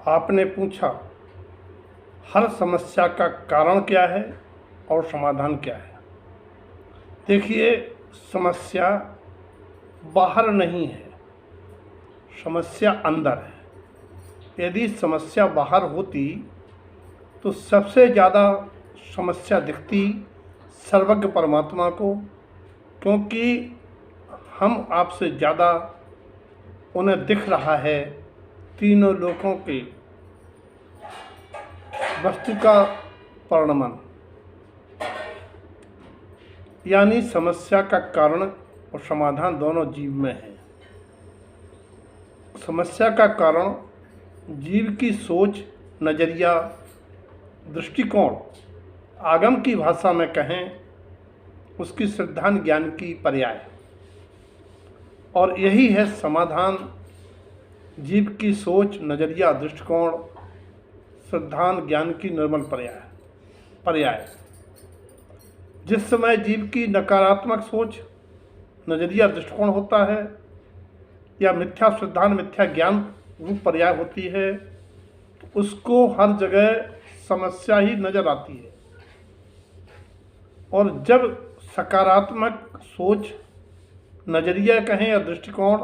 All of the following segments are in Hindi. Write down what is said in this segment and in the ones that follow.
आपने पूछा हर समस्या का कारण क्या है और समाधान क्या है। देखिए, समस्या बाहर नहीं है, समस्या अंदर है। यदि समस्या बाहर होती तो सबसे ज़्यादा समस्या दिखती सर्वज्ञ परमात्मा को, क्योंकि हम आपसे ज़्यादा उन्हें दिख रहा है तीनों लोकों के वस्तु का परिणमन। यानी समस्या का कारण और समाधान दोनों जीव में है। समस्या का कारण जीव की सोच, नज़रिया, दृष्टिकोण, आगम की भाषा में कहें उसकी सिद्धांत ज्ञान की पर्याय, और यही है समाधान जीव की सोच, नज़रिया, दृष्टिकोण, सिद्धांत ज्ञान की निर्मल पर्याय। जिस समय जीव की नकारात्मक सोच, नज़रिया, दृष्टिकोण होता है या मिथ्या सिद्धांत, मिथ्या ज्ञान रूप पर्याय होती है, तो उसको हर जगह समस्या ही नज़र आती है। और जब सकारात्मक सोच, नज़रिया कहें या दृष्टिकोण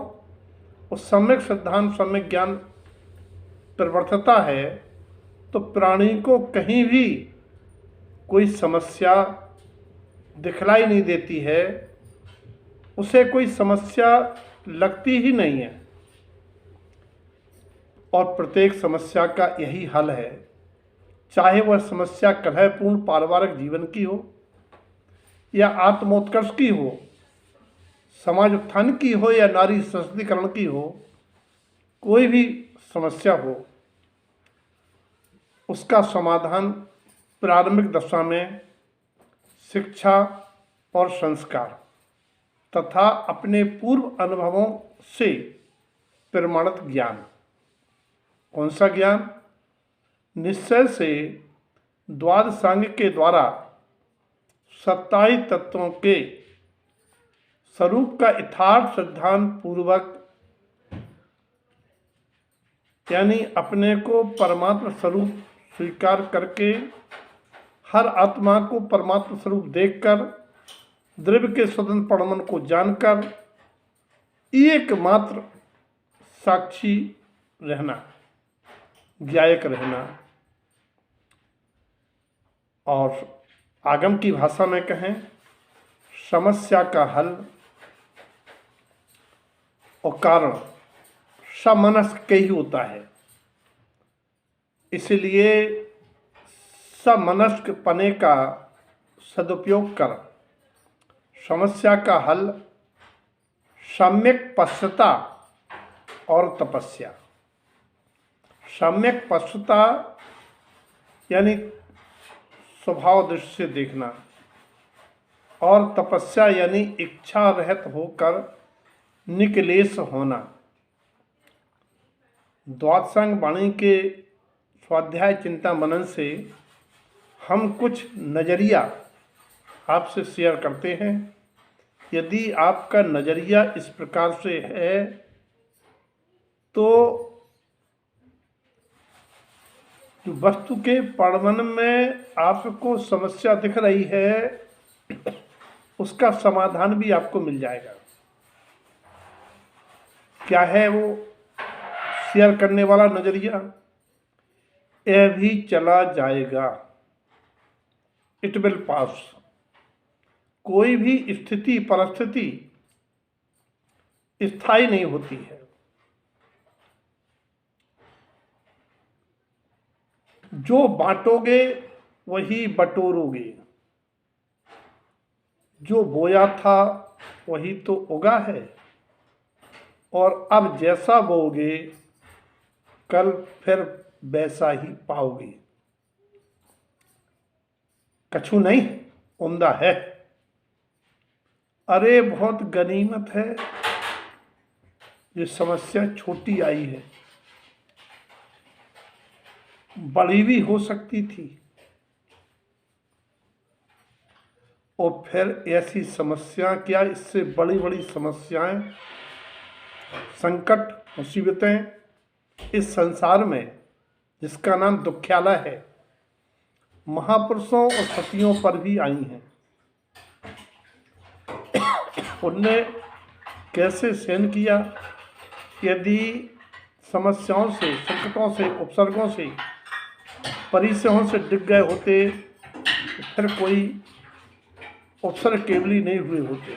और सम्यक सिद्धांत, सम्यक ज्ञान प्रवर्तता है, तो प्राणी को कहीं भी कोई समस्या दिखलाई नहीं देती है, उसे कोई समस्या लगती ही नहीं है। और प्रत्येक समस्या का यही हल है, चाहे वह समस्या कलहपूर्ण पारिवारिक जीवन की हो या आत्मोत्कर्ष की हो, समाज उत्थान की हो या नारी सशक्तिकरण की हो, कोई भी समस्या हो, उसका समाधान प्रारंभिक दशा में शिक्षा और संस्कार तथा अपने पूर्व अनुभवों से प्रमाणित ज्ञान। कौन सा ज्ञान? निश्चय से द्वादशांग के द्वारा 27 तत्वों के स्वरूप का यथार्थ सिद्धांत पूर्वक, यानी अपने को परमात्मा स्वरूप स्वीकार करके, हर आत्मा को परमात्मा स्वरूप देखकर, द्रव्य के स्वतंत्र परिणमन को जानकर एकमात्र साक्षी रहना, ज्ञायक रहना। और आगम की भाषा में कहें, समस्या का हल और कारण समनस्क ही होता है। इसलिए समनस्क पने का सदुपयोग कर समस्या का हल सम्यक पश्यता और तपस्या। सम्यक पश्यता यानी स्वभाव दृष्टि से देखना, और तपस्या यानी इच्छा रहित होकर निकलेश होना। द्वादशांग वाणी के स्वाध्याय चिंता मनन से हम कुछ नज़रिया आपसे शेयर करते हैं। यदि आपका नज़रिया इस प्रकार से है तो जो वस्तु के परिणमन में आपको समस्या दिख रही है, उसका समाधान भी आपको मिल जाएगा। क्या है वो शेयर करने वाला नज़रिया? यह भी चला जाएगा, इट विल पास। कोई भी स्थिति, परिस्थिति स्थायी नहीं होती है। जो बांटोगे वही बटोरोगे, जो बोया था वही तो उगा है, और अब जैसा बोओगे कल फिर वैसा ही पाओगे। कछु नहीं, उम्दा है। अरे बहुत गनीमत है ये समस्या छोटी आई है, बड़ी भी हो सकती थी। और फिर ऐसी समस्या क्या, इससे बड़ी बड़ी समस्याएं, संकट, मुसीबतें इस संसार में जिसका नाम दुख्यालय है, महापुरुषों और सतियों पर भी आई हैं। उनने कैसे सहन किया? यदि समस्याओं से, संकटों से, उपसर्गों से, परिसरों से डिग गए होते तो फिर कोई उपसर्ग केवली नहीं हुए होते।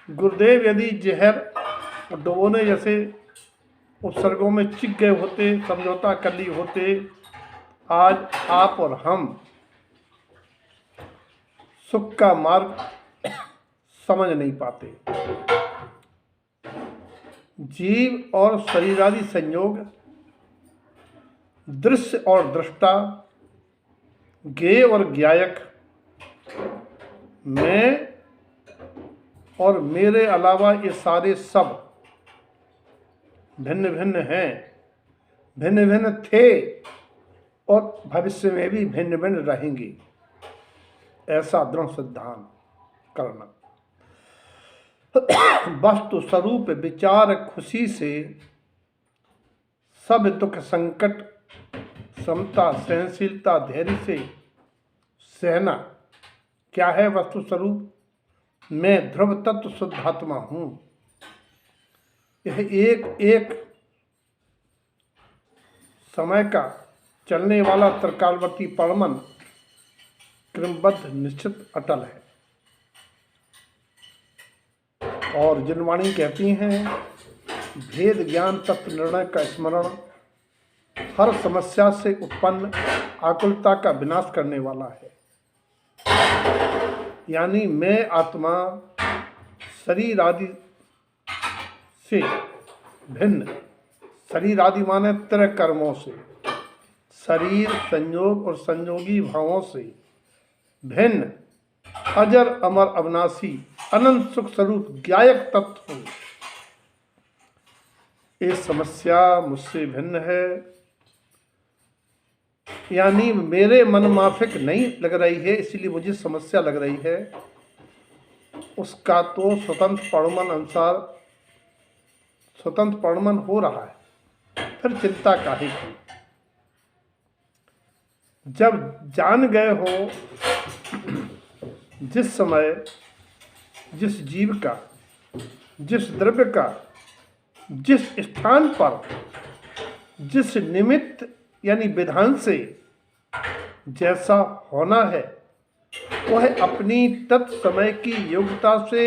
गुरुदेव यदि जहर डुबोने जैसे उपसर्गों में चिक गए होते, समझौता कर ली होते, आज आप और हम सुख का मार्ग समझ नहीं पाते। जीव और शरीरादि संयोग, दृश्य और दृष्टा, ज्ञेय और ज्ञायक, मैं और मेरे अलावा ये सारे सब भिन्न भिन्न हैं, भिन्न भिन्न थे और भविष्य में भी भिन्न भिन्न रहेंगे, ऐसा दृढ़ सिद्धांत करना। वस्तु स्वरूप विचार खुशी से सब दुख संकट समता सहनशीलता धैर्य से सहना। क्या है वस्तु स्वरूप? मैं ध्रुव तत्व शुद्धात्मा हूँ। यह एक एक समय का चलने वाला त्रिकालवर्ती परमन क्रमबद्ध निश्चित अटल है। और जिनवाणी कहती हैं, भेद ज्ञान तत्व निर्णय का स्मरण हर समस्या से उत्पन्न आकुलता का विनाश करने वाला है। यानी मैं आत्मा शरीर आदि से भिन्न, शरीर आदि माने त्रय कर्मों से, शरीर संयोग और संयोगी भावों से भिन्न, अजर अमर अविनाशी अनंत सुख स्वरूप ज्ञायक तत्व हूँ। ये समस्या मुझसे भिन्न है, यानी मेरे मन माफिक नहीं लग रही है, इसलिए मुझे समस्या लग रही है। उसका तो स्वतंत्र परमन अनुसार स्वतंत्र परमन हो रहा है, फिर चिंता काहे की? जब जान गए हो जिस समय जिस जीव का, जिस द्रव्य का, जिस स्थान पर, जिस निमित्त यानी विधान से जैसा होना है, वह अपनी तत्समय की योग्यता से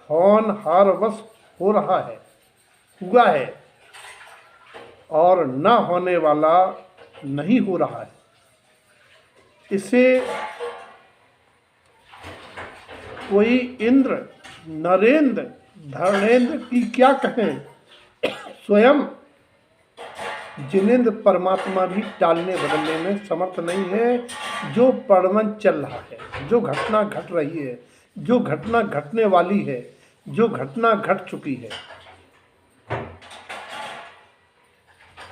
होनहारवश हो रहा है, हुआ है, और न होने वाला नहीं हो रहा है। इसे कोई इंद्र, नरेंद्र, धर्मेंद्र की क्या कहें, स्वयं जिनेंद्र परमात्मा भी टालने बदलने में समर्थ नहीं है। जो परमन चल रहा है, जो घटना घट रही है, जो घटना घटने वाली है, जो घटना घट चुकी है,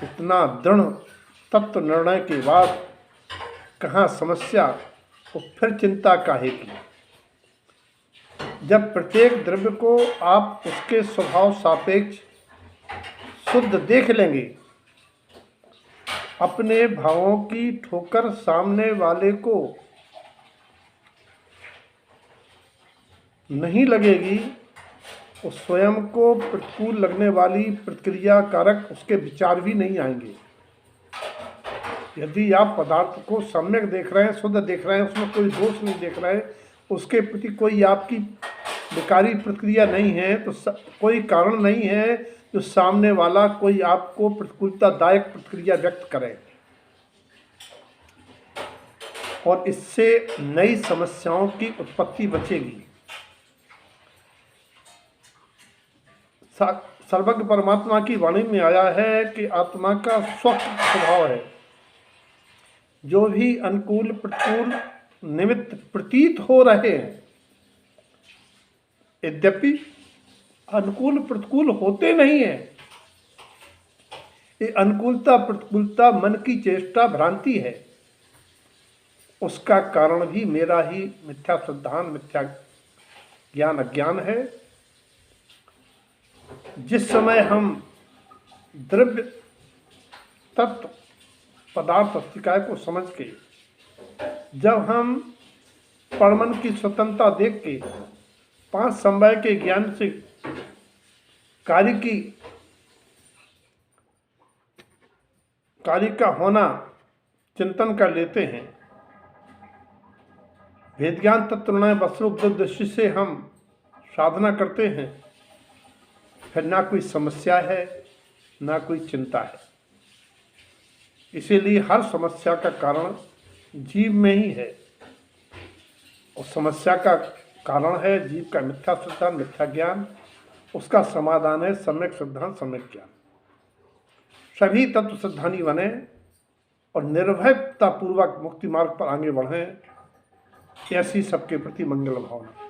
इतना दृढ़ तत्व निर्णय के बाद कहाँ समस्या, तो फिर चिंता काहे की? जब प्रत्येक द्रव्य को आप उसके स्वभाव सापेक्ष शुद्ध देख लेंगे, अपने भावों की ठोकर सामने वाले को नहीं लगेगी, तो स्वयं को प्रतिकूल लगने वाली प्रतिक्रिया कारक उसके विचार भी नहीं आएंगे। यदि आप पदार्थ को सम्यक देख रहे हैं, शुद्ध देख रहे हैं, उसमें कोई दोष नहीं देख रहे हैं, उसके प्रति कोई आपकी विकारी प्रतिक्रिया नहीं है, तो कोई कारण नहीं है जो सामने वाला कोई आपको प्रतिकूलतादायक प्रतिक्रिया व्यक्त करे, और इससे नई समस्याओं की उत्पत्ति बचेगी। सर्वज्ञ परमात्मा की वाणी में आया है कि आत्मा का स्वच्छ स्वभाव है। जो भी अनुकूल प्रतिकूल निमित्त प्रतीत हो रहे हैं, यद्यपि अनुकूल प्रतिकूल होते नहीं है, ये अनुकूलता प्रतिकूलता मन की चेष्टा भ्रांति है। उसका कारण भी मेरा ही मिथ्या सिद्धांत, मिथ्या ज्ञान, अज्ञान है। जिस समय हम द्रव्य तत्व पदार्थ अस्तिकाय को समझ के जब हम परमन की स्वतंत्रता देख के 5 समवाय के ज्ञान से कार्य का होना चिंतन कर लेते हैं, भेद ज्ञान तत्वनिर्णय वस्त्रोपदेश दृष्टि से हम साधना करते हैं, फिर ना कोई समस्या है ना कोई चिंता है। इसीलिए हर समस्या का कारण जीव में ही है, और समस्या का कारण है जीव का मिथ्या सिद्धांत, मिथ्या ज्ञान। उसका समाधान है सम्यक सिद्धांत, सम्यक ज्ञान। सभी तत्व सिद्धांती बने और निर्भयता पूर्वक मुक्ति मार्ग पर आगे बढ़ें, ऐसी सबके प्रति मंगल भावना।